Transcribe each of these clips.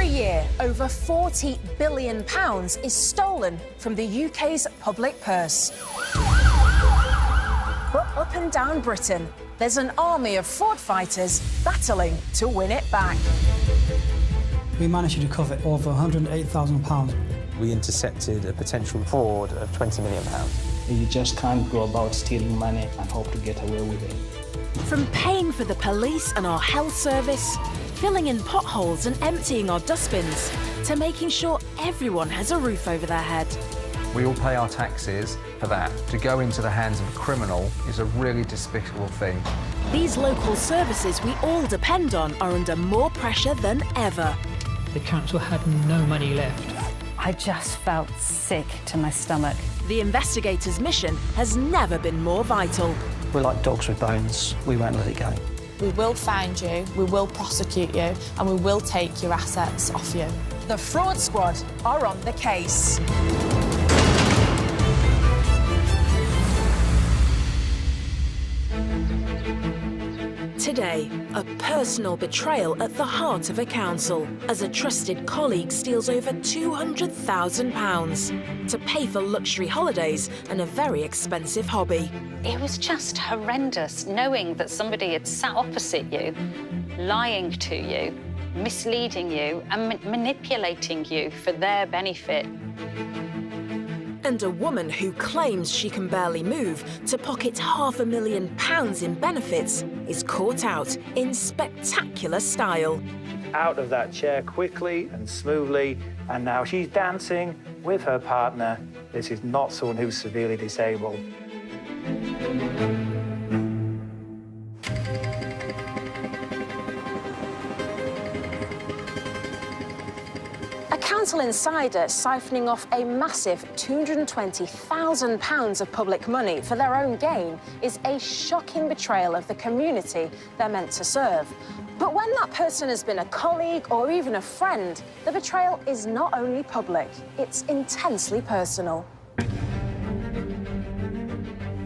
Every year, over £40 billion is stolen from the UK's public purse. But up and down Britain, there's an army of fraud fighters battling to win it back. We managed to recover over £108,000. We intercepted a potential fraud of £20 million. You just can't go about stealing money and hope to get away with it. From paying for the police and our health service, filling in potholes and emptying our dustbins, to making sure everyone has a roof over their head. We all pay our taxes for that. To go into the hands of a criminal is a really despicable thing. These local services we all depend on are under more pressure than ever. The council had no money left. I just felt sick to my stomach. The investigators' mission has never been more vital. We're like dogs with bones. We won't let it go. We will find you, we will prosecute you, and we will take your assets off you. The Fraud Squad are on the case. Today, a personal betrayal at the heart of a council as a trusted colleague steals over £200,000 to pay for luxury holidays and a very expensive hobby. It was just horrendous knowing that somebody had sat opposite you, lying to you, misleading you and manipulating you for their benefit. And a woman who claims she can barely move to pocket £500,000 in benefits is caught out in spectacular style. Out of that chair quickly and smoothly, and now she's dancing with her partner. This is not someone who's severely disabled. A council insider siphoning off a massive £220,000 of public money for their own gain is a shocking betrayal of the community they're meant to serve. But when that person has been a colleague or even a friend, the betrayal is not only public, it's intensely personal.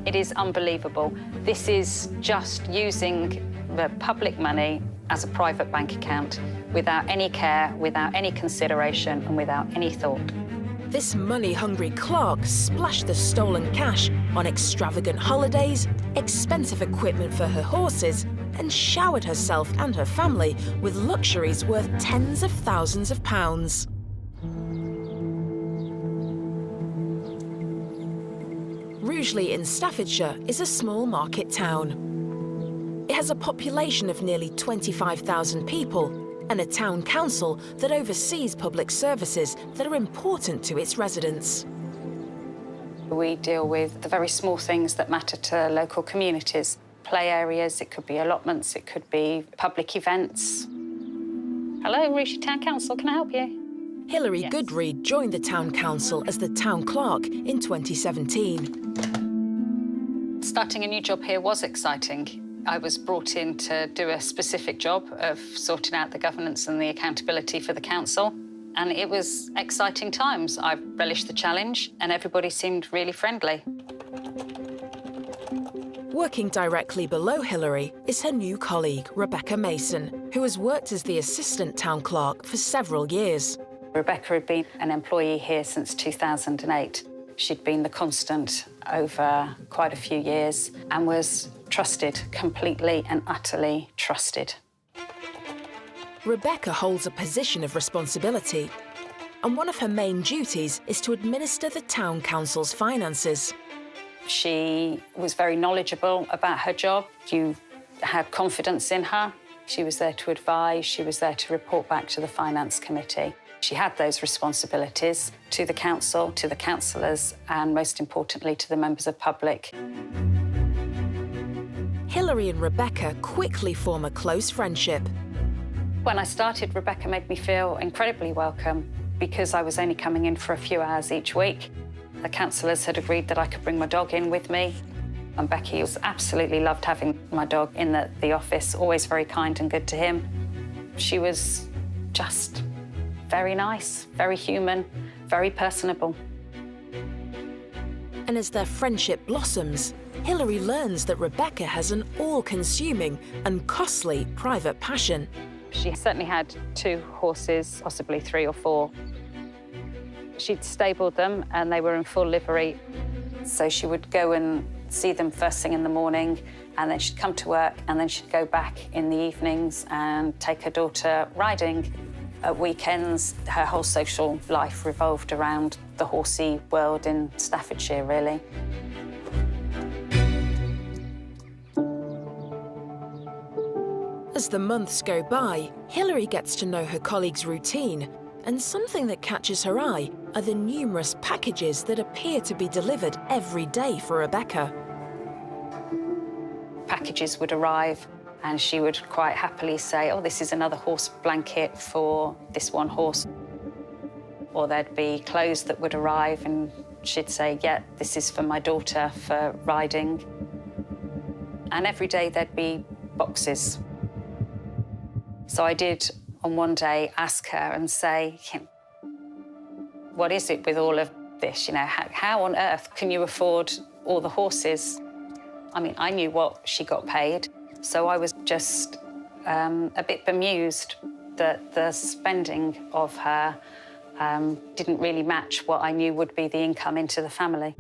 It is unbelievable. This is just using the public money as a private bank account without any care, without any consideration and without any thought. This money-hungry clerk splashed the stolen cash on extravagant holidays, expensive equipment for her horses, and showered herself and her family with luxuries worth tens of thousands of pounds. Rugeley in Staffordshire is a small market town. It has a population of nearly 25,000 people and a town council that oversees public services that are important to its residents. We deal with the very small things that matter to local communities. Play areas, it could be allotments, it could be public events. Hello, Rugeley Town Council, can I help you? Hilary Goodread joined the town council as the town clerk in 2017. Starting a new job here was exciting. I was brought in to do a specific job of sorting out the governance and the accountability for the council, and it was exciting times. I relished the challenge, and everybody seemed really friendly. Working directly below Hilary is her new colleague, Rebecca Mason, who has worked as the assistant town clerk for several years. Rebecca had been an employee here since 2008. She'd been the constant over quite a few years and was trusted, completely and utterly trusted. Rebecca holds a position of responsibility, and one of her main duties is to administer the town council's finances. She was very knowledgeable about her job. You had confidence in her. She was there to advise, she was there to report back to the finance committee. She had those responsibilities to the council, to the councillors, and most importantly, to the members of public. Hilary and Rebecca quickly form a close friendship. When I started, Rebecca made me feel incredibly welcome because I was only coming in for a few hours each week. The councillors had agreed that I could bring my dog in with me, and Becky was absolutely loved having my dog in the office, always very kind and good to him. She was just very nice, very human, very personable. And as their friendship blossoms, Hilary learns that Rebecca has an all-consuming and costly private passion. She certainly had 2 horses, possibly 3 or 4. She'd stabled them and they were in full livery. So she would go and see them first thing in the morning, and then she'd come to work, and then she'd go back in the evenings and take her daughter riding. At weekends, her whole social life revolved around the horsey world in Staffordshire, really. As the months go by, Hilary gets to know her colleagues' routine, and something that catches her eye are the numerous packages that appear to be delivered every day for Rebecca. Packages would arrive and she would quite happily say, oh, this is another horse blanket for this one horse. Or there'd be clothes that would arrive and she'd say, yeah, this is for my daughter for riding. And every day there'd be boxes. So I did on one day ask her and say, what is it with all of this? You know, how on earth can you afford all the horses? I mean, I knew what she got paid, so I was just a bit bemused that the spending of her didn't really match what I knew would be the income into the family.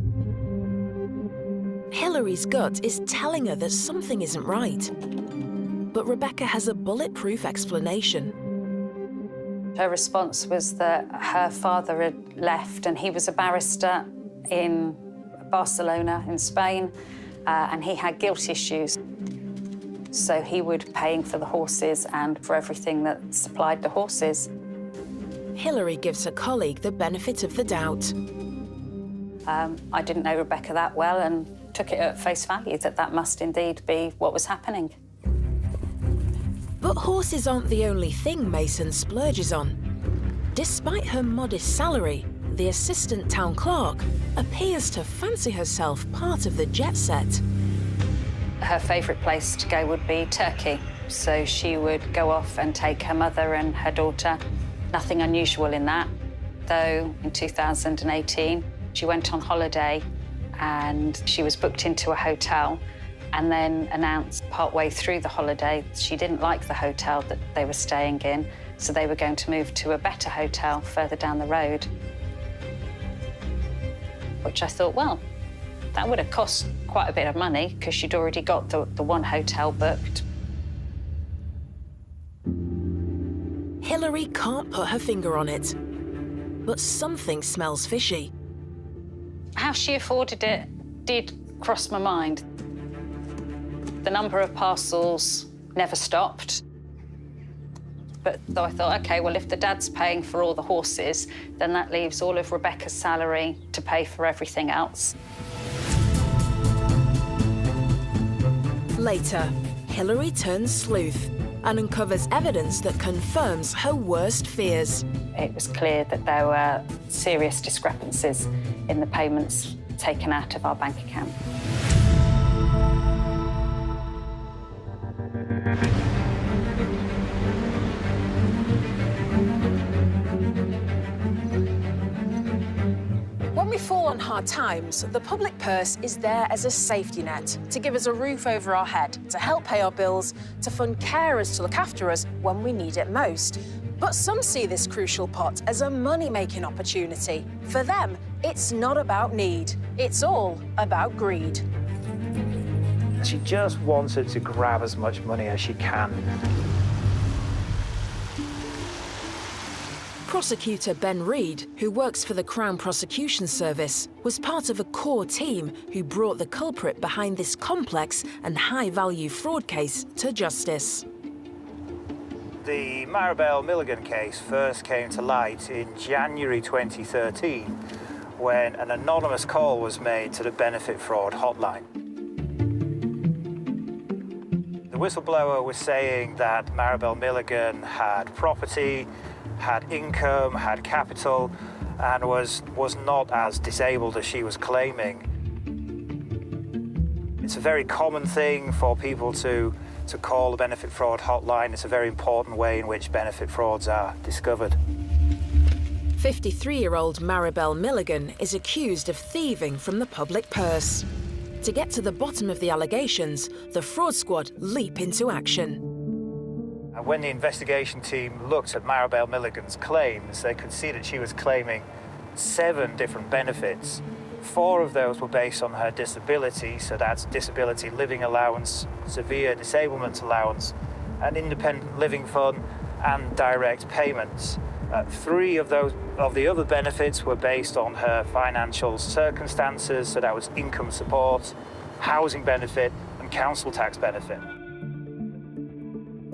Hilary's gut is telling her that something isn't right. But Rebecca has a bulletproof explanation. Her response was that her father had left and he was a barrister in Barcelona in Spain, and he had guilt issues. So he would be paying for the horses and for everything that supplied the horses. Hilary gives her colleague the benefit of the doubt. I didn't know Rebecca that well and took it at face value that that must indeed be what was happening. But horses aren't the only thing Mason splurges on. Despite her modest salary, the assistant town clerk appears to fancy herself part of the jet set. Her favourite place to go would be Turkey, so she would go off and take her mother and her daughter. Nothing unusual in that, though in 2018 she went on holiday and she was booked into a hotel and then announced partway through the holiday she didn't like the hotel that they were staying in, so they were going to move to a better hotel further down the road. Which I thought, well, that would have cost quite a bit of money because she'd already got the one hotel booked. Hilary can't put her finger on it, but something smells fishy. How she afforded it did cross my mind. The number of parcels never stopped. But so I thought, OK, well, if the dad's paying for all the horses, then that leaves all of Rebecca's salary to pay for everything else. Later, Hilary turns sleuth and uncovers evidence that confirms her worst fears. It was clear that there were serious discrepancies in the payments taken out of our bank account. When we fall on hard times, the public purse is there as a safety net, to give us a roof over our head, to help pay our bills, to fund carers to look after us when we need it most. But some see this crucial pot as a money-making opportunity. For them, it's not about need. It's all about greed. She just wanted to grab as much money as she can. Prosecutor Ben Reed, who works for the Crown Prosecution Service, was part of a core team who brought the culprit behind this complex and high-value fraud case to justice. The Maribel Milligan case first came to light in January 2013 when an anonymous call was made to the benefit fraud hotline. The whistleblower was saying that Maribel Milligan had property, had income, had capital, and was not as disabled as she was claiming. It's a very common thing for people to call the benefit fraud hotline. It's a very important way in which benefit frauds are discovered. 53-year-old Maribel Milligan is accused of thieving from the public purse. To get to the bottom of the allegations, the fraud squad leap into action. When the investigation team looked at Maribel Milligan's claims, they could see that she was claiming 7 different benefits. 4 of those were based on her disability, so that's disability living allowance, severe disablement allowance, an independent living fund, and direct payments. 3 of the other benefits were based on her financial circumstances, so that was income support, housing benefit, and council tax benefit.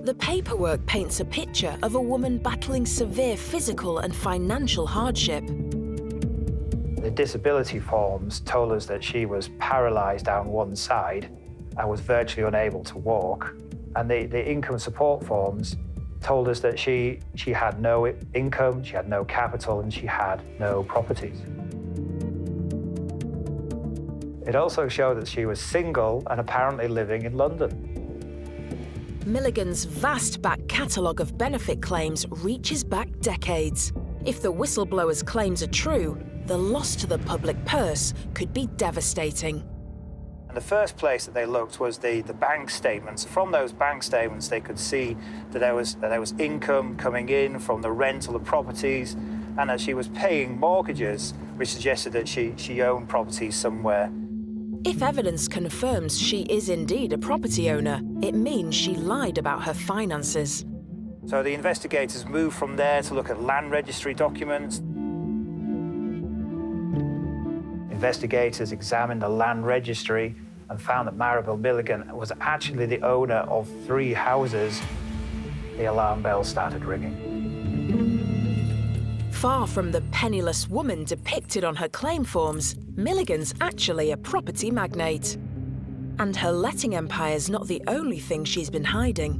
The paperwork paints a picture of a woman battling severe physical and financial hardship. The disability forms told us that she was paralysed down one side and was virtually unable to walk. And the income support forms told us that she had no income, she had no capital, and she had no properties. It also showed that she was single and apparently living in London. Milligan's vast back catalogue of benefit claims reaches back decades. If the whistleblower's claims are true, the loss to the public purse could be devastating. And the first place that they looked was the bank statements. From those bank statements, they could see that there was income coming in from the rental of properties, and that she was paying mortgages, which suggested that she owned properties somewhere. If evidence confirms she is indeed a property owner, it means she lied about her finances. So the investigators moved from there to look at land registry documents. Investigators examined the land registry and found that Maribel Milligan was actually the owner of 3 houses. The alarm bell started ringing. Far from the penniless woman depicted on her claim forms, Milligan's actually a property magnate. And her letting empire's not the only thing she's been hiding.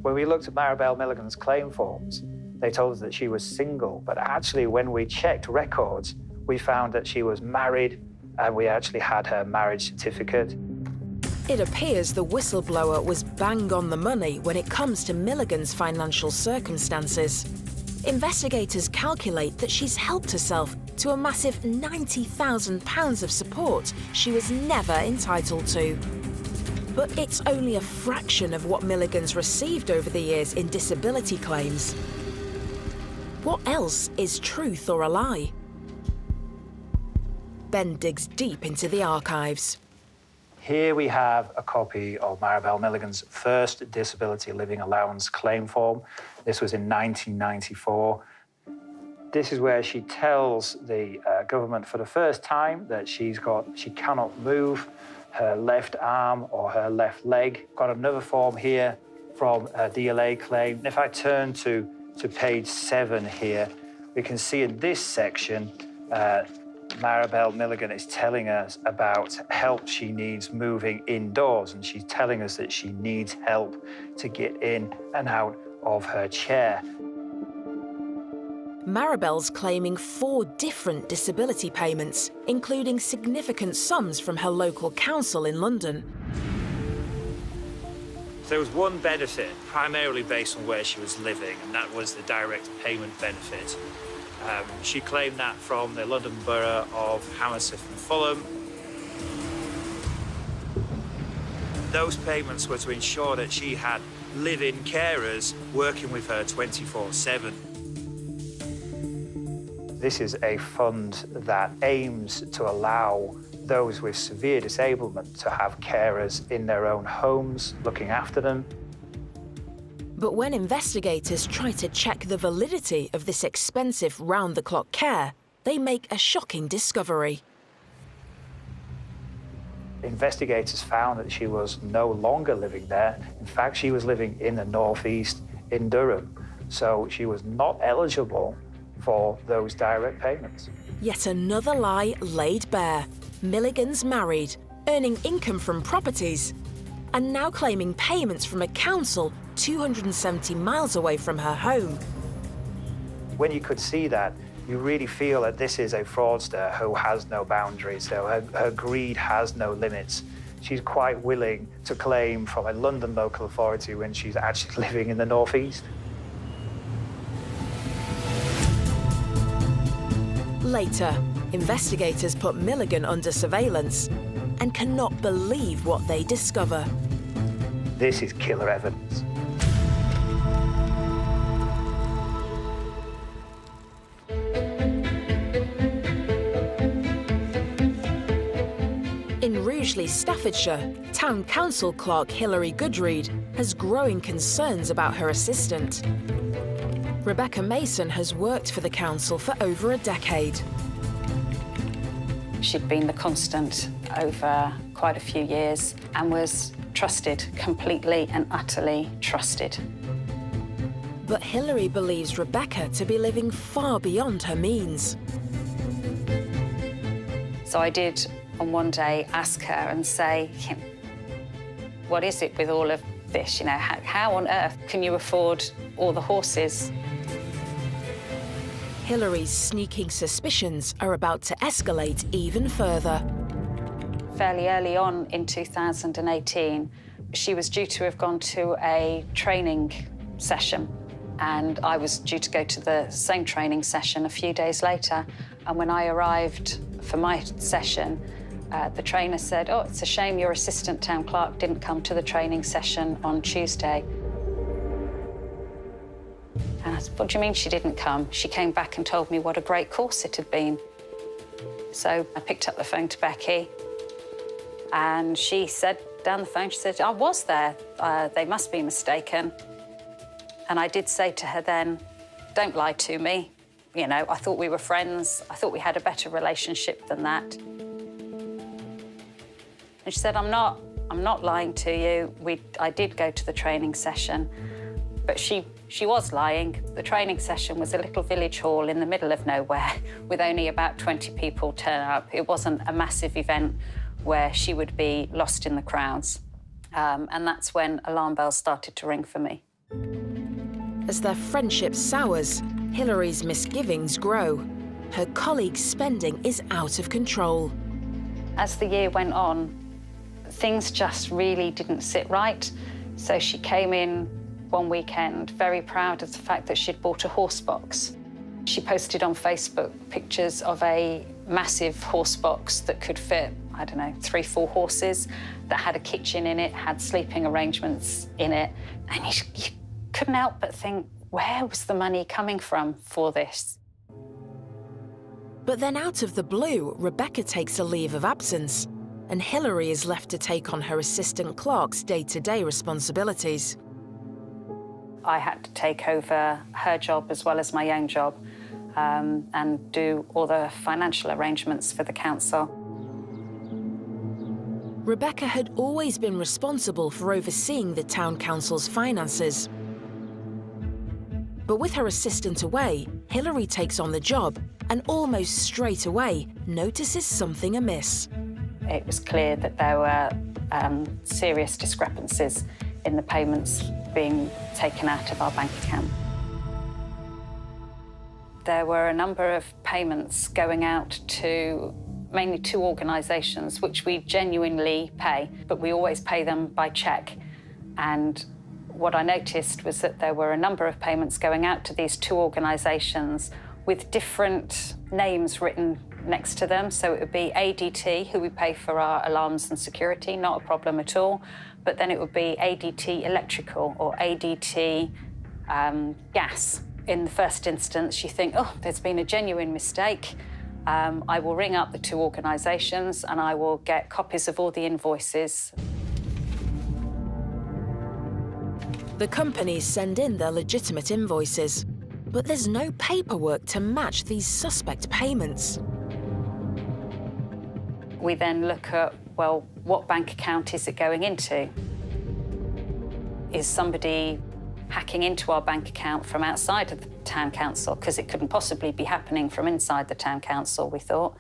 When we looked at Maribel Milligan's claim forms, they told us that she was single, but actually when we checked records, we found that she was married, and we actually had her marriage certificate. It appears the whistleblower was bang on the money when it comes to Milligan's financial circumstances. Investigators calculate that she's helped herself to a massive £90,000 of support she was never entitled to. But it's only a fraction of what Milligan's received over the years in disability claims. What else is truth or a lie? Ben digs deep into the archives. Here we have a copy of Maribel Milligan's first disability living allowance claim form. This was in 1994. This is where she tells the government for the first time that she cannot move her left arm or her left leg. Got another form here from a DLA claim. And if I turn to page 7 here, we can see in this section, Maribel Milligan is telling us about help she needs moving indoors, and she's telling us that she needs help to get in and out of her chair. Maribel's claiming 4 different disability payments, including significant sums from her local council in London. So there was one benefit, primarily based on where she was living, and that was the direct payment benefit. She claimed that from the London Borough of Hammersmith and Fulham. Those payments were to ensure that she had live-in carers working with her 24/7. This is a fund that aims to allow those with severe disablement to have carers in their own homes, looking after them. But when investigators try to check the validity of this expensive round-the-clock care, they make a shocking discovery. Investigators found that she was no longer living there. In fact, she was living in the northeast in Durham, so she was not eligible for those direct payments. Yet another lie laid bare. Milligan's married, earning income from properties, and now claiming payments from a council 270 miles away from her home. When you could see that, you really feel that this is a fraudster who has no boundaries, so her greed has no limits. She's quite willing to claim from a London local authority when she's actually living in the northeast. Later, investigators put Milligan under surveillance and cannot believe what they discover. This is killer evidence. Ashley, Staffordshire, Town Council clerk Hilary Goodread has growing concerns about her assistant. Rebecca Mason has worked for the council for over a decade. She'd been the constant over quite a few years and was trusted, completely and utterly trusted. But Hilary believes Rebecca to be living far beyond her means. So I did, on one day, ask her and say, what is it with all of this? You know, how on earth can you afford all the horses? Hilary's sneaking suspicions are about to escalate even further. Fairly early on in 2018, she was due to have gone to a training session, and I was due to go to the same training session a few days later. And when I arrived for my session, the trainer said, "Oh, it's a shame your assistant town clerk didn't come to the training session on Tuesday." And I said, "What do you mean she didn't come?" She came back and told me what a great course it had been. So I picked up the phone to Becky, and she said down the phone, she said, "I was there. They must be mistaken." And I did say to her then, "Don't lie to me. You know, I thought we were friends. I thought we had a better relationship than that." And she said, I'm not lying to you. I did go to the training session, but she was lying. The training session was a little village hall in the middle of nowhere with only about 20 people turn up. It wasn't a massive event where she would be lost in the crowds. And that's when alarm bells started to ring for me. As their friendship sours, Hilary's misgivings grow. Her colleagues' spending is out of control. As the year went on, things just really didn't sit right. So she came in one weekend very proud of the fact that she'd bought a horse box. She posted on Facebook pictures of a massive horse box that could fit, I don't know, 3-4 horses, that had a kitchen in it, had sleeping arrangements in it. And you couldn't help but think, where was the money coming from for this? But then out of the blue, Rebecca takes a leave of absence, and Hilary is left to take on her assistant clerk's day-to-day responsibilities. I had to take over her job as well as my own job, and do all the financial arrangements for the council. Rebecca had always been responsible for overseeing the town council's finances. But with her assistant away, Hilary takes on the job and almost straight away notices something amiss. It was clear that there were serious discrepancies in the payments being taken out of our bank account. There were a number of payments going out to mainly 2 organisations, which we genuinely pay, but we always pay them by cheque. And what I noticed was that there were a number of payments going out to these 2 organisations with different names written next to them. So it would be ADT, who we pay for our alarms and security, not a problem at all. But then it would be ADT Electrical or ADT Gas. In the first instance, you think, oh, there's been a genuine mistake. I will ring up the 2 organisations and I will get copies of all the invoices. The companies send in their legitimate invoices, but there's no paperwork to match these suspect payments. We then look at, well, what bank account is it going into? Is somebody hacking into our bank account from outside of the town council? Because it couldn't possibly be happening from inside the town council, we thought.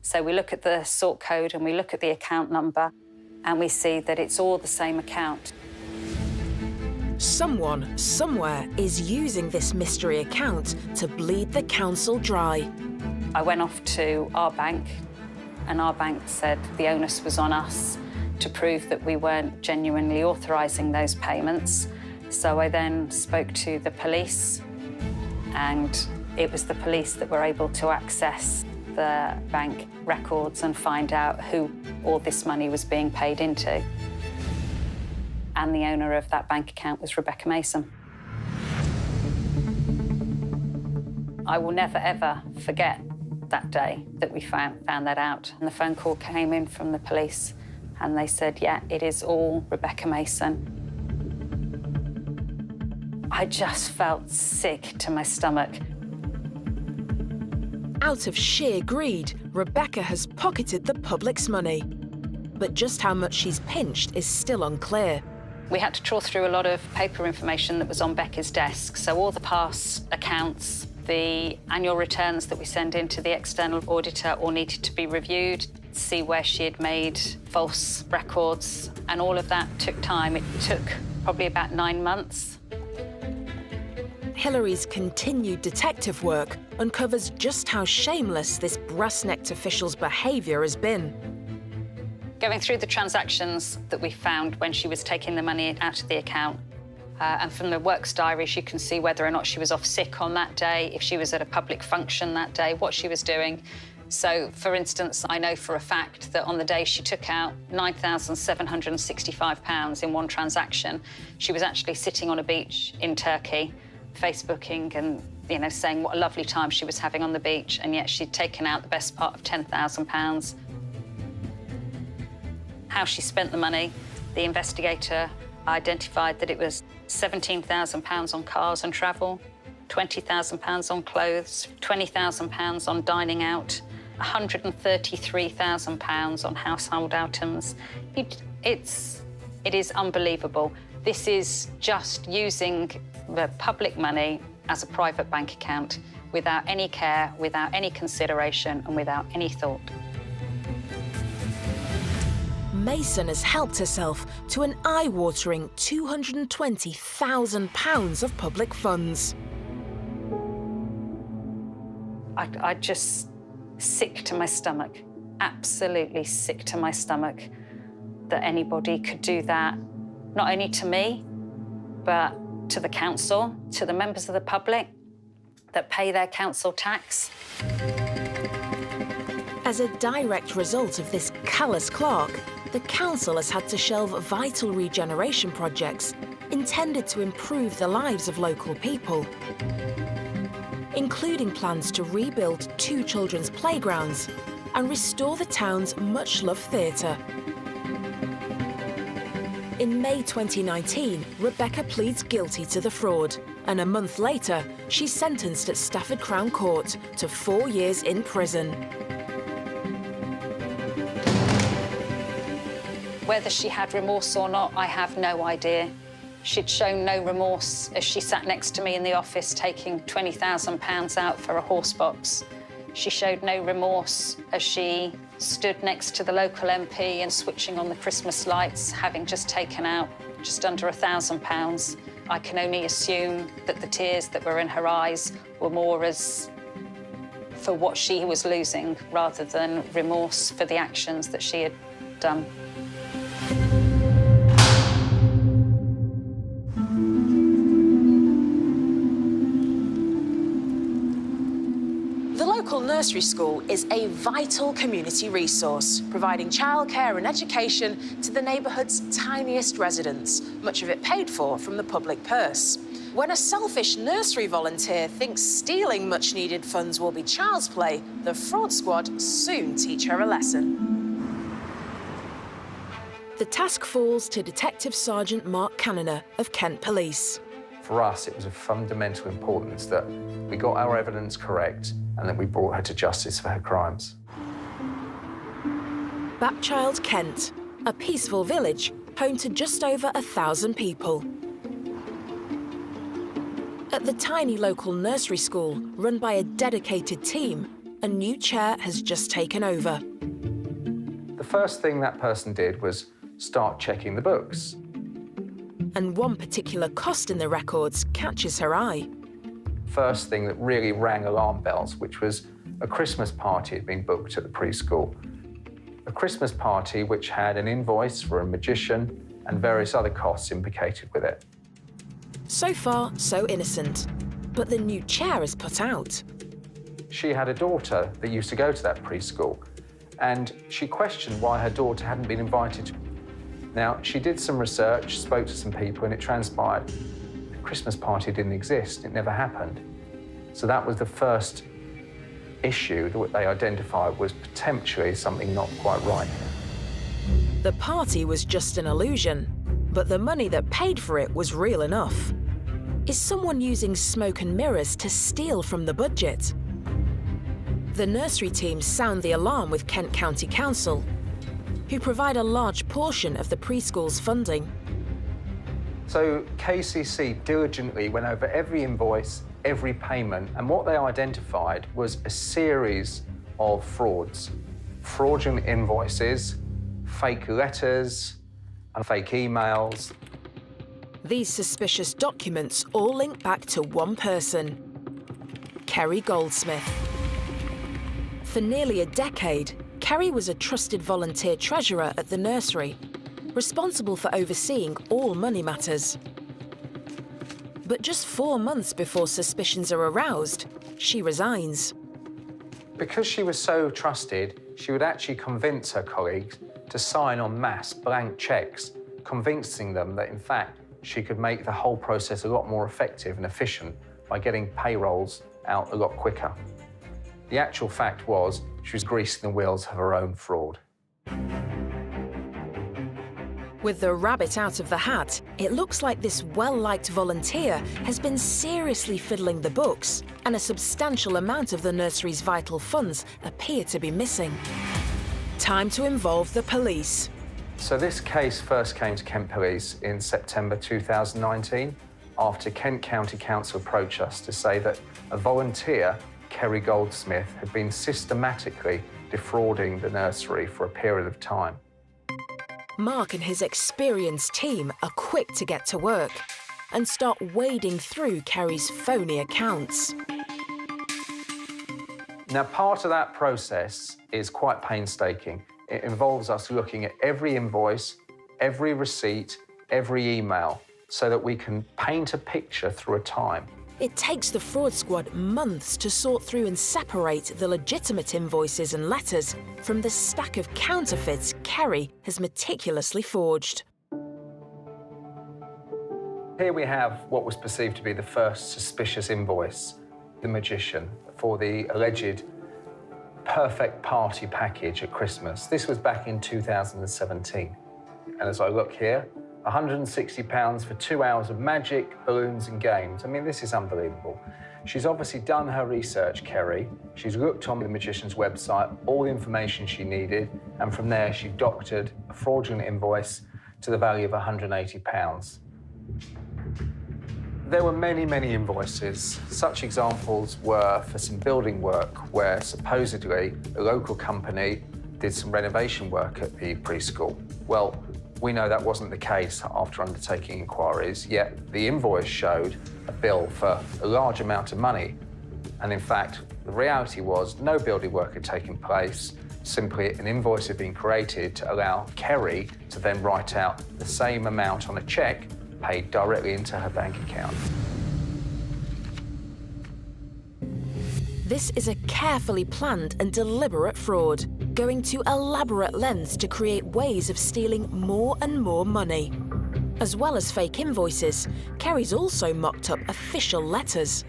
So we look at the sort code and we look at the account number and we see that it's all the same account. Someone, somewhere, is using this mystery account to bleed the council dry. I went off to our bank, and our bank said the onus was on us to prove that we weren't genuinely authorising those payments. So I then spoke to the police, and it was the police that were able to access the bank records and find out who all this money was being paid into. And the owner of that bank account was Rebecca Mason. I will never, ever forget that day that we found that out. And the phone call came in from the police, And they said, yeah, it is all Rebecca Mason. I just felt sick to my stomach. Out of sheer greed, Rebecca has pocketed the public's money. But just how much she's pinched is still unclear. We had to trawl through a lot of paper information that was on Becca's desk. So all the past accounts, the annual returns that we send in to the external auditor all needed to be reviewed, see where she had made false records, and all of that took time. It took probably about 9 months. Hillary's continued detective work uncovers just how shameless this brass-necked official's behaviour has been. Going through the transactions that we found when she was taking the money out of the account, and from the works diaries, you can see whether or not she was off sick on that day, if she was at a public function that day, what she was doing. So, for instance, I know for a fact that on the day she took out £9,765 in one transaction, she was actually sitting on a beach in Turkey, Facebooking and, saying what a lovely time she was having on the beach, and yet she'd taken out the best part of £10,000. How she spent the money, the investigator identified that it was £17,000 on cars and travel, £20,000 on clothes, £20,000 on dining out, £133,000 on household items. It is unbelievable. This is just using the public money as a private bank account without any care, without any consideration, and without any thought. Mason has helped herself to an eye-watering £220,000 of public funds. I just sick to my stomach, absolutely sick to my stomach that anybody could do that, not only to me, but to the council, to the members of the public that pay their council tax. As a direct result of this callous clerk, the council has had to shelve vital regeneration projects intended to improve the lives of local people, including plans to rebuild 2 children's playgrounds and restore the town's much-loved theatre. In May 2019, Rebecca pleads guilty to the fraud, and a month later, she's sentenced at Stafford Crown Court to 4 years in prison. Whether she had remorse or not, I have no idea. She'd shown no remorse as she sat next to me in the office taking £20,000 out for a horse box. She showed no remorse as she stood next to the local MP and switching on the Christmas lights, having just taken out just under £1,000. I can only assume that the tears that were in her eyes were more as for what she was losing rather than remorse for the actions that she had done. The local nursery school is a vital community resource, providing childcare and education to the neighbourhood's tiniest residents, much of it paid for from the public purse. When a selfish nursery volunteer thinks stealing much-needed funds will be child's play, the fraud squad soon teach her a lesson. The task falls to Detective Sergeant Mark Cannoner of Kent Police. For us, it was of fundamental importance that we got our evidence correct and that we brought her to justice for her crimes. Bapchild, Kent, a peaceful village home to just over 1,000 people. At the tiny local nursery school, run by a dedicated team, a new chair has just taken over. The first thing that person did was start checking the books. And one particular cost in the records catches her eye. First thing that really rang alarm bells, which was a Christmas party had been booked at the preschool. A Christmas party which had an invoice for a magician and various other costs implicated with it. So far, so innocent. But the new chair is put out. She had a daughter that used to go to that preschool, and she questioned why her daughter hadn't been invited. Now, she did some research, spoke to some people, and it transpired the Christmas party didn't exist. It never happened. So that was the first issue that they identified was potentially something not quite right here. The party was just an illusion, but the money that paid for it was real enough. Is someone using smoke and mirrors to steal from the budget? The nursery teams sound the alarm with Kent County Council, who provide a large portion of the preschool's funding. So KCC diligently went over every invoice, every payment, and what they identified was a series of frauds. Fraudulent invoices, fake letters, and fake emails. These suspicious documents all link back to one person, Kerry Goldsmith. For nearly a decade, Kerry was a trusted volunteer treasurer at the nursery, responsible for overseeing all money matters. But just 4 months before suspicions are aroused, she resigns. Because she was so trusted, she would actually convince her colleagues to sign en masse blank cheques, convincing them that, in fact, she could make the whole process a lot more effective and efficient by getting payrolls out a lot quicker. The actual fact was she was greasing the wheels of her own fraud. With the rabbit out of the hat, it looks like this well-liked volunteer has been seriously fiddling the books, and a substantial amount of the nursery's vital funds appear to be missing. Time to involve the police. So this case first came to Kent Police in September 2019, after Kent County Council approached us to say that a volunteer, Kerry Goldsmith, had been systematically defrauding the nursery for a period of time. Mark and his experienced team are quick to get to work and start wading through Kerry's phony accounts. Now, part of that process is quite painstaking. It involves us looking at every invoice, every receipt, every email, so that we can paint a picture through a time. It takes the fraud squad months to sort through and separate the legitimate invoices and letters from the stack of counterfeits Kerry has meticulously forged. Here we have what was perceived to be the first suspicious invoice, the magician, for the alleged perfect party package at Christmas. This was back in 2017. And as I look here, £160 for 2 hours of magic, balloons and games. I mean, this is unbelievable. She's obviously done her research, Kerry. She's looked on the magician's website, all the information she needed, and from there she doctored a fraudulent invoice to the value of £180. There were many, many invoices. Such examples were for some building work where supposedly a local company did some renovation work at the preschool. Well, we know that wasn't the case after undertaking inquiries, yet the invoice showed a bill for a large amount of money. And in fact, the reality was no building work had taken place, simply an invoice had been created to allow Kerry to then write out the same amount on a cheque paid directly into her bank account. This is a carefully planned and deliberate fraud, going to elaborate lengths to create ways of stealing more and more money. As well as fake invoices, Kerry's also mocked up official letters.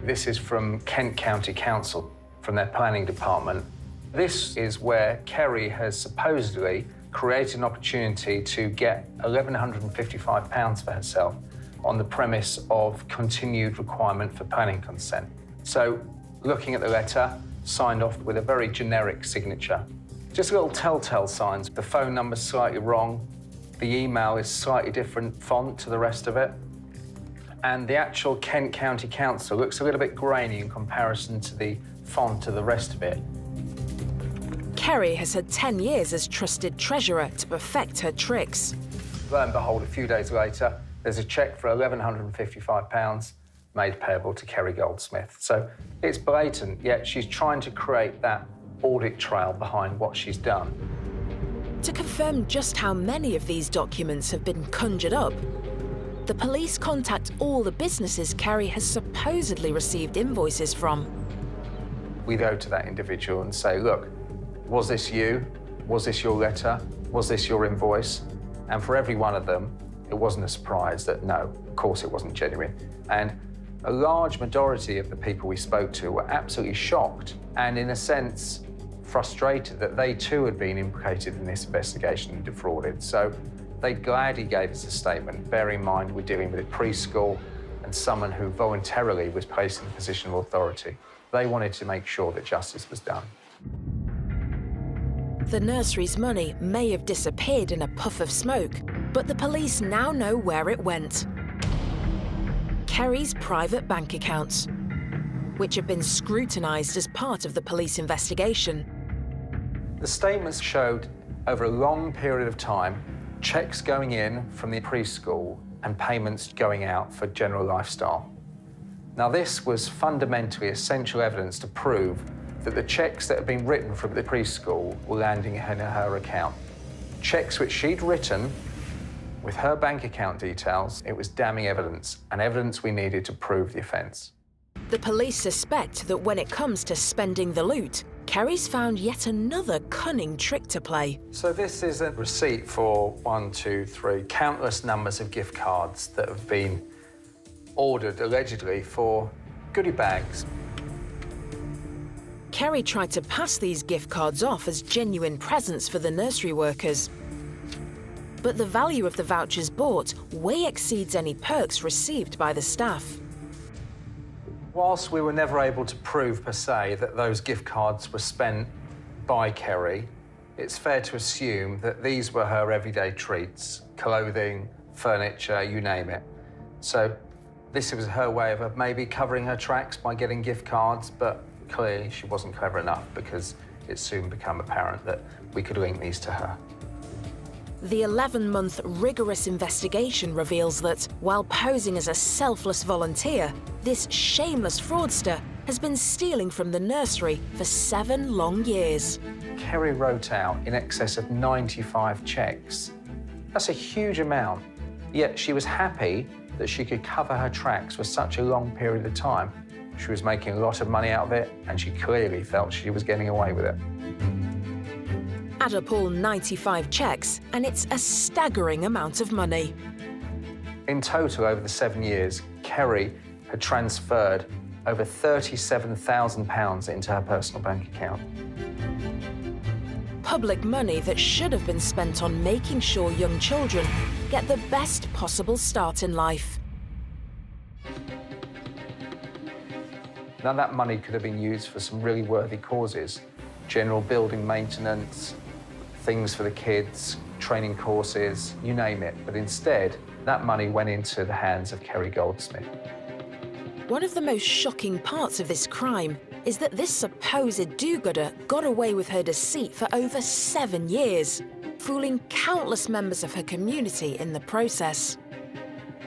This is from Kent County Council, from their planning department. This is where Kerry has supposedly created an opportunity to get £1,155 for herself on the premise of continued requirement for planning consent. So, looking at the letter, signed off with a very generic signature. Just little telltale signs. The phone number's slightly wrong, the email is slightly different font to the rest of it, and the actual Kent County Council looks a little bit grainy in comparison to the font of the rest of it. Kerry has had 10 years as trusted treasurer to perfect her tricks. Lo and behold, a few days later, there's a cheque for £1,155 made payable to Kerry Goldsmith. So it's blatant, yet she's trying to create that audit trail behind what she's done. To confirm just how many of these documents have been conjured up, the police contact all the businesses Kerry has supposedly received invoices from. We go to that individual and say, look, was this you? Was this your letter? Was this your invoice? And for every one of them, it wasn't a surprise that no, of course it wasn't genuine. And a large majority of the people we spoke to were absolutely shocked and, in a sense, frustrated that they too had been implicated in this investigation and defrauded. So they gladly gave us a statement, bearing in mind we're dealing with a preschool and someone who voluntarily was placed in a position of authority. They wanted to make sure that justice was done. The nursery's money may have disappeared in a puff of smoke, but the police now know where it went. Kerry's private bank accounts, which have been scrutinised as part of the police investigation. The statements showed over a long period of time cheques going in from the preschool and payments going out for general lifestyle. Now, this was fundamentally essential evidence to prove that the cheques that had been written from the preschool were landing in her account. Cheques which she'd written with her bank account details. It was damning evidence, and evidence we needed to prove the offence. The police suspect that when it comes to spending the loot, Kerry's found yet another cunning trick to play. So this is a receipt for 1, 2, 3, countless numbers of gift cards that have been ordered allegedly for goodie bags. Kerry tried to pass these gift cards off as genuine presents for the nursery workers. But the value of the vouchers bought way exceeds any perks received by the staff. Whilst we were never able to prove per se that those gift cards were spent by Kerry, it's fair to assume that these were her everyday treats, clothing, furniture, you name it. So this was her way of maybe covering her tracks by getting gift cards, but clearly she wasn't clever enough because it soon became apparent that we could link these to her. The 11-month rigorous investigation reveals that, while posing as a selfless volunteer, this shameless fraudster has been stealing from the nursery for 7 long years. Kerry wrote out in excess of 95 cheques. That's a huge amount, yet she was happy that she could cover her tracks for such a long period of time. She was making a lot of money out of it, and she clearly felt she was getting away with it. Add up all 95 cheques, and it's a staggering amount of money. In total, over the 7 years, Kerry had transferred over £37,000 into her personal bank account. Public money that should have been spent on making sure young children get the best possible start in life. Now, that money could have been used for some really worthy causes. General building maintenance, things for the kids, training courses, you name it. But instead, that money went into the hands of Kerry Goldsmith. One of the most shocking parts of this crime is that this supposed do-gooder got away with her deceit for over 7 years, fooling countless members of her community in the process.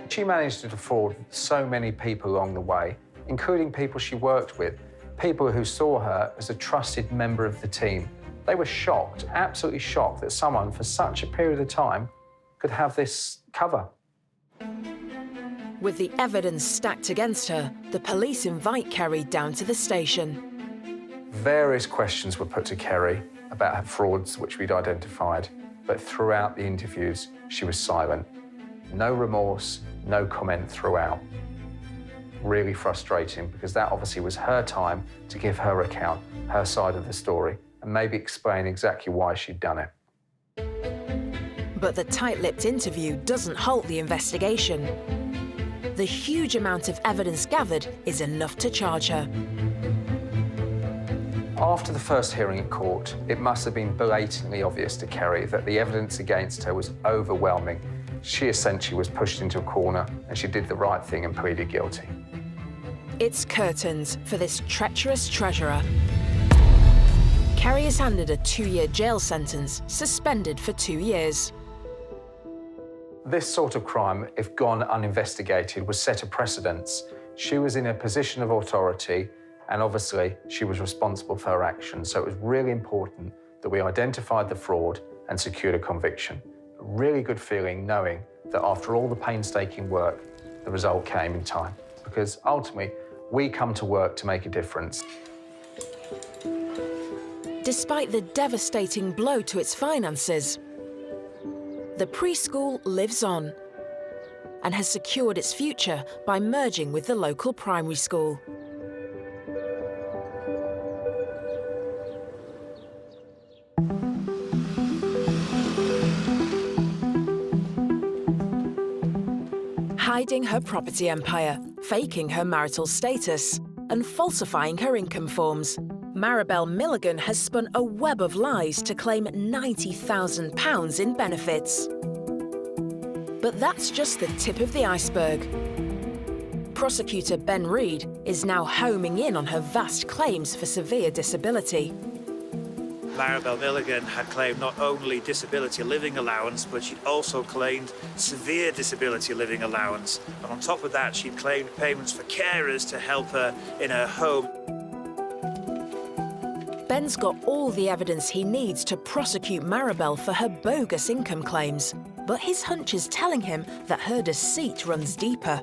She managed to defraud so many people along the way, including people she worked with, people who saw her as a trusted member of the team. They were shocked, absolutely shocked, that someone for such a period of time could have this cover. With the evidence stacked against her, the police invite Kerry down to the station. Various questions were put to Kerry about her frauds, which we'd identified, but throughout the interviews, she was silent. No remorse, no comment throughout. Really frustrating, because that obviously was her time to give her account, her side of the story, and maybe explain exactly why she'd done it. But the tight-lipped interview doesn't halt the investigation. The huge amount of evidence gathered is enough to charge her. After the first hearing in court, it must have been blatantly obvious to Kerry that the evidence against her was overwhelming. She essentially was pushed into a corner, and she did the right thing and pleaded guilty. It's curtains for this treacherous treasurer. Kerry is handed a 2-year jail sentence, suspended for 2 years. This sort of crime, if gone uninvestigated, would set a precedence. She was in a position of authority, and obviously she was responsible for her actions. So it was really important that we identified the fraud and secured a conviction. A really good feeling knowing that after all the painstaking work, the result came in time. Because ultimately, we come to work to make a difference. Despite the devastating blow to its finances, the preschool lives on and has secured its future by merging with the local primary school. hiding her property empire, faking her marital status, and falsifying her income forms. Maribel Milligan has spun a web of lies to claim £90,000 in benefits. But that's just the tip of the iceberg. Prosecutor Ben Reed is now homing in on her vast claims for severe disability. Maribel Milligan had claimed not only disability living allowance, but she'd also claimed severe disability living allowance. And on top of that, she'd claimed payments for carers to help her in her home. Ben's got all the evidence he needs to prosecute Maribel for her bogus income claims. But his hunch is telling him that her deceit runs deeper.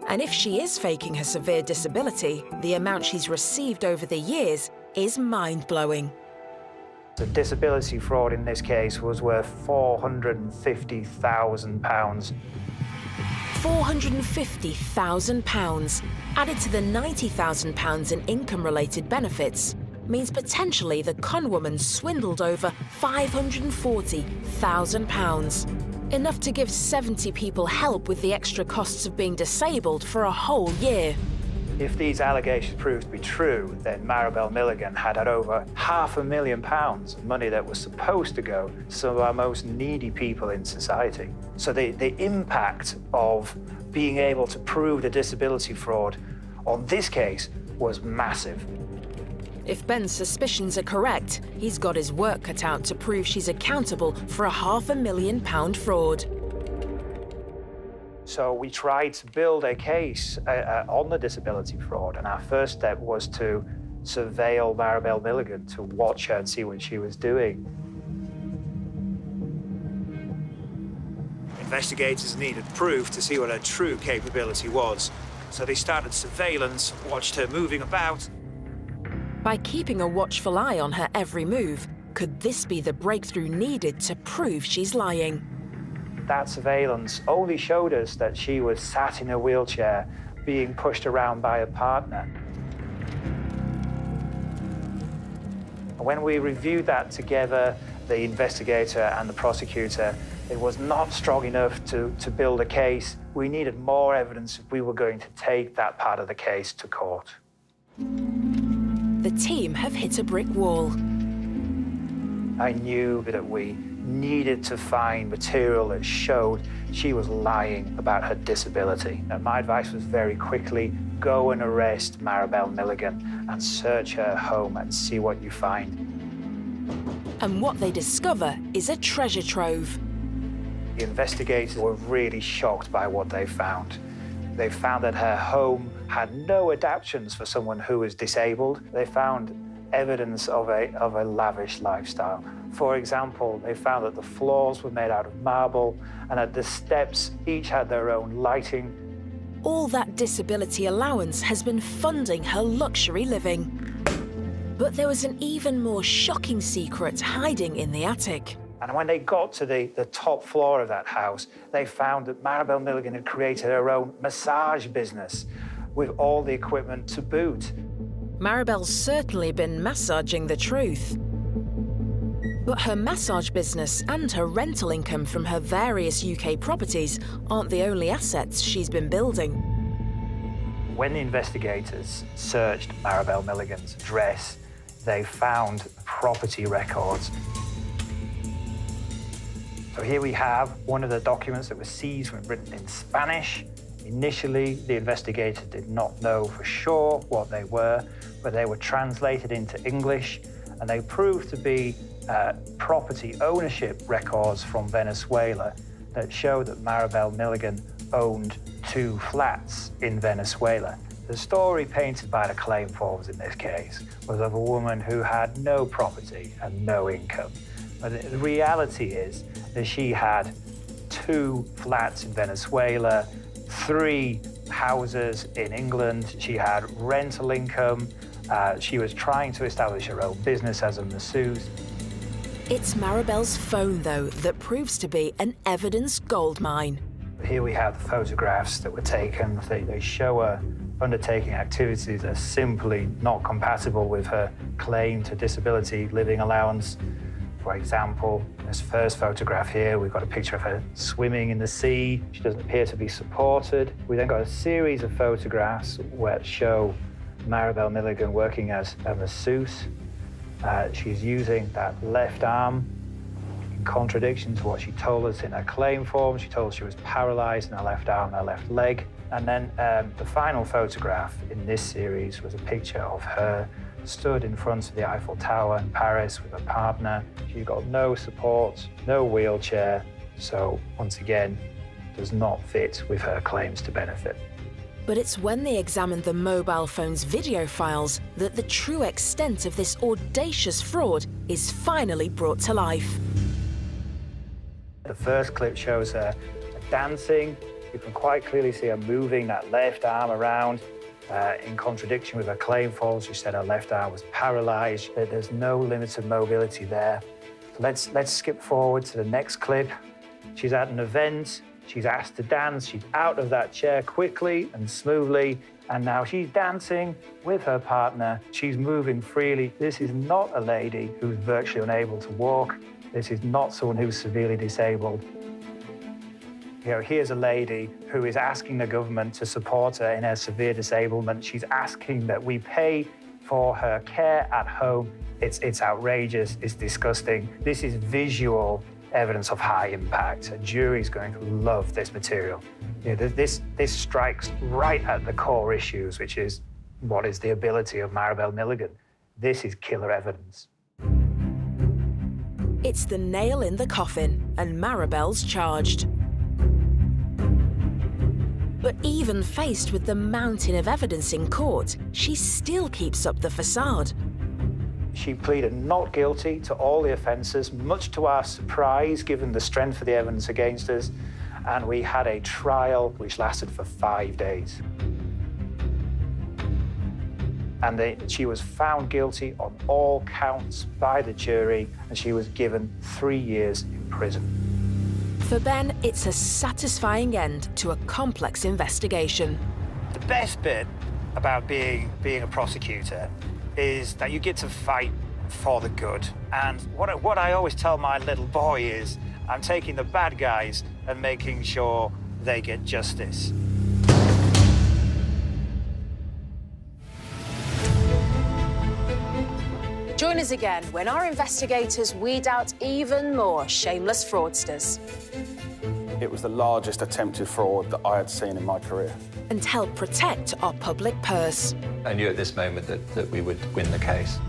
And if she is faking her severe disability, the amount she's received over the years is mind-blowing. The disability fraud in this case was worth £450,000. £450,000 added to the £90,000 in income-related benefits means potentially the conwoman swindled over £540,000. Enough to give 70 people help with the extra costs of being disabled for a whole year. If these allegations prove to be true, then Maribel Milligan had over £500,000 of money that was supposed to go to some of our most needy people in society. So the impact of being able to prove the disability fraud on this case was massive. If Ben's suspicions are correct, he's got his work cut out to prove she's accountable for a £500,000 fraud. So we tried to build a case on the disability fraud, and our first step was to surveil Maribel Milligan, to watch her and see what she was doing. Investigators needed proof to see what her true capability was. So they started surveillance, watched her moving about. By keeping a watchful eye on her every move, could this be the breakthrough needed to prove she's lying? That surveillance only showed us that she was sat in a wheelchair, being pushed around by a partner. When we reviewed that together, the investigator and the prosecutor, it was not strong enough to build a case. We needed more evidence if we were going to take that part of the case to court. The team have hit a brick wall. I knew that we needed to find material that showed she was lying about her disability. And my advice was very quickly, go and arrest Maribel Milligan and search her home and see what you find. And what they discover is a treasure trove. The investigators were really shocked by what they found. They found that her home had no adaptations for someone who was disabled. They found evidence of a lavish lifestyle. For example, they found that the floors were made out of marble and that the steps each had their own lighting. All that disability allowance has been funding her luxury living. But there was an even more shocking secret hiding in the attic. And when they got to the top floor of that house, they found that Maribel Milligan had created her own massage business with all the equipment to boot. Maribel's certainly been massaging the truth. But her massage business and her rental income from her various UK properties aren't the only assets she's been building. When the investigators searched Maribel Milligan's address, they found property records. So here we have one of the documents that was seized when written in Spanish. Initially, the investigators did not know for sure what they were, but they were translated into English, and they proved to be property ownership records from Venezuela that showed that Maribel Milligan owned 2 flats in Venezuela. The story painted by the claim forms in this case was of a woman who had no property and no income. But the reality is that she had 2 flats in Venezuela, 3 houses in England. She had rental income. She was trying to establish her own business as a masseuse. It's Maribel's phone, though, that proves to be an evidence goldmine. Here we have the photographs that were taken. They show her undertaking activities that are simply not compatible with her claim to disability living allowance. For example, this first photograph here, we've got a picture of her swimming in the sea. She doesn't appear to be supported. We then got a series of photographs that show Maribel Milligan working as a masseuse. She's using that left arm in contradiction to what she told us in her claim form. She told us she was paralyzed in her left arm and her left leg. And then the final photograph in this series was a picture of her stood in front of the Eiffel Tower in Paris with her partner. She got no support, no wheelchair, so once again, does not fit with her claims to benefit. But it's when they examined the mobile phone's video files that the true extent of this audacious fraud is finally brought to life. The first clip shows her dancing. You can quite clearly see her moving that left arm around. In contradiction with her claim form, she said her left arm was paralyzed. There's no limited mobility there. So let's skip forward to the next clip. She's at an event. She's asked to dance. She's out of that chair quickly and smoothly, and now she's dancing with her partner. She's moving freely. This is not a lady who's virtually unable to walk. This is not someone who's severely disabled. You know, here's a lady who is asking the government to support her in her severe disablement. She's asking that we pay for her care at home. It's outrageous, it's disgusting. This is visual evidence of high impact. A jury's going to love this material. You know, this strikes right at the core issues, which is what is the ability of Maribel Milligan. This is killer evidence. It's the nail in the coffin, and Maribel's charged. But even faced with the mountain of evidence in court, she still keeps up the facade. She pleaded not guilty to all the offences, much to our surprise, given the strength of the evidence against us, and we had a trial which lasted for 5 days. And she was found guilty on all counts by the jury, and she was given 3 years in prison. For Ben, it's a satisfying end to a complex investigation. The best bit about being a prosecutor is that you get to fight for the good. And what I always tell my little boy is, I'm taking the bad guys and making sure they get justice. Join us again when our investigators weed out even more shameless fraudsters. It was the largest attempted fraud that I had seen in my career. And help protect our public purse. I knew at this moment that we would win the case.